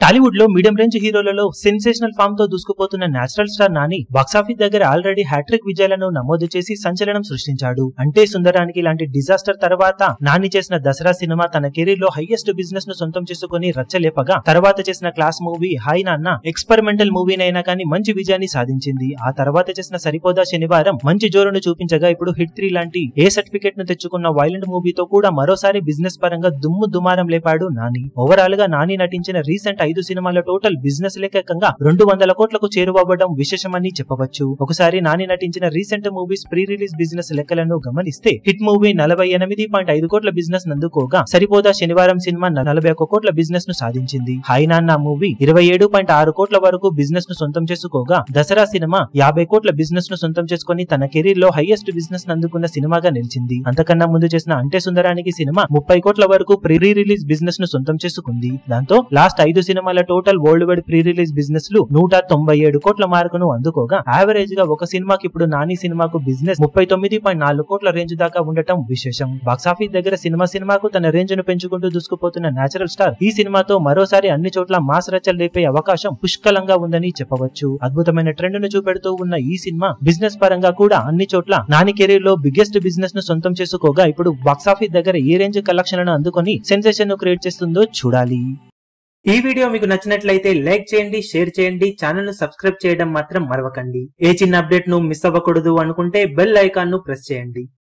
టాలీవుడ్ లో medium range హీరోలలో sensational form తో దూసుకుపోతున్న natural star Nani box office దగ్గర ఆల్రెడీ హ్యాట్రిక్ విజయాలను నమోదు చేసి సంచలనం సృష్టించాడు. అంటే సుందరానికి ఇలాంటి డిజాస్టర్ తర్వాత నాని చేసిన దసరా సినిమా తన కెరీర్ లో హైయెస్ట్ బిజినెస్ ను సొంతం చేసుకుని రచ్చలేపగా తర్వాత చేసిన క్లాస్ మూవీ హాయ్ నాన్న ఎక్స్పెరిమెంటల్ మూవీనైనా కానీ మంచి విజయాన్ని సాధించింది. ఆ తర్వాత చేసిన సరిపోదా శనివారం మంచి జోరును చూపించగా ఇప్పుడు హిట్ 3 లాంటి ఏ సర్టిఫికేట్ ను తెచ్చుకున్న వైలెంట్ మూవీతో కూడా మరోసారి బిజినెస్ పరంగా దుమ్ము దుమారం లేపాడు నాని. ఓవరాల్ గా నాని నటించిన రీసెంట్ 5 సినిమాల టోటల్ బిజినెస్ లెక్కంగా 200 కోట్లకు చేరువవ్వడం విశేషమని చెప్పవచ్చు. ఒకసారి నాని నటించిన recent movies pre release business లెక్కలను గమనిస్తే హిట్ మూవీ 48.5 కోట్ల బిజినెస్ నందుకోగా సరిపోదా శనివారం సినిమా 41 కోట్ల బిజినెస్ ను సాధించింది. హాయ్ నాన్న మూవీ 27.6 కోట్ల వరకు బిజినెస్ ను సొంతం చేసుకోగా దసరా సినిమా 50 కోట్ల బిజినెస్ ను సొంతం చేసుకుని తన కెరీర్ లో హైయెస్ట్ బిజినెస్ నందుకున్న సినిమాగా నిలిచింది. అంతకన్నా ముందు చేసిన అంటే సుందరానికి సినిమా 30 కోట్ల వరకు ప్రీ రిలీజ్ బిజినెస్ ను సొంతం చేసుకుంది. దాంతో లాస్ట్ 5 సినిమాల total world wide pre release business లు 197 కోట్ల మార్కును అందుకోగా యావరేజ్ గా ఒక సినిమాకి ఇప్పుడు నాని సినిమాకు బిజినెస్ 39.4 కోట్ల రేంజ్ దాకా ఉండటం విశేషం. బాక్సాఫీస్ దగ్గర సినిమాకు తన రేంజ్ ను పెంచుకుంటూ దూసుకుపోతున్న నేచురల్ స్టార్ ఈ సినిమాతో మరోసారి అన్ని చోట్ల మాస్ రచ్చలు లేపే అవకాశం పుష్కలంగా ఉందని చెప్పవచ్చు. అద్భుతమైన ట్రెండ్ ను చూపెడుతూ ఉన్న ఈ సినిమా బిజినెస్ పరంగా కూడా అన్ని చోట్ల నాని కెరీర్ లో బిగ్గెస్ట్ బిజినెస్ ను సొంతం చేసుకోగా ఇప్పుడు బాక్సాఫీస్ దగ్గర ఏ రేంజ్ కలెక్షన్లను అందుకొని సెన్సేషన్ ను క్రియేట్ చేస్తుందో చూడాలి. ఈ వీడియో మీకు నచ్చినట్లయితే లైక్ చేయండి, షేర్ చేయండి, ఛానల్ ను సబ్స్క్రైబ్ చేయడం మాత్రం మరవకండి. ఏ చిన్న అప్డేట్ ను మిస్ అవ్వకూడదు అనుకుంటే బెల్ ఐకాన్ ను ప్రెస్ చేయండి.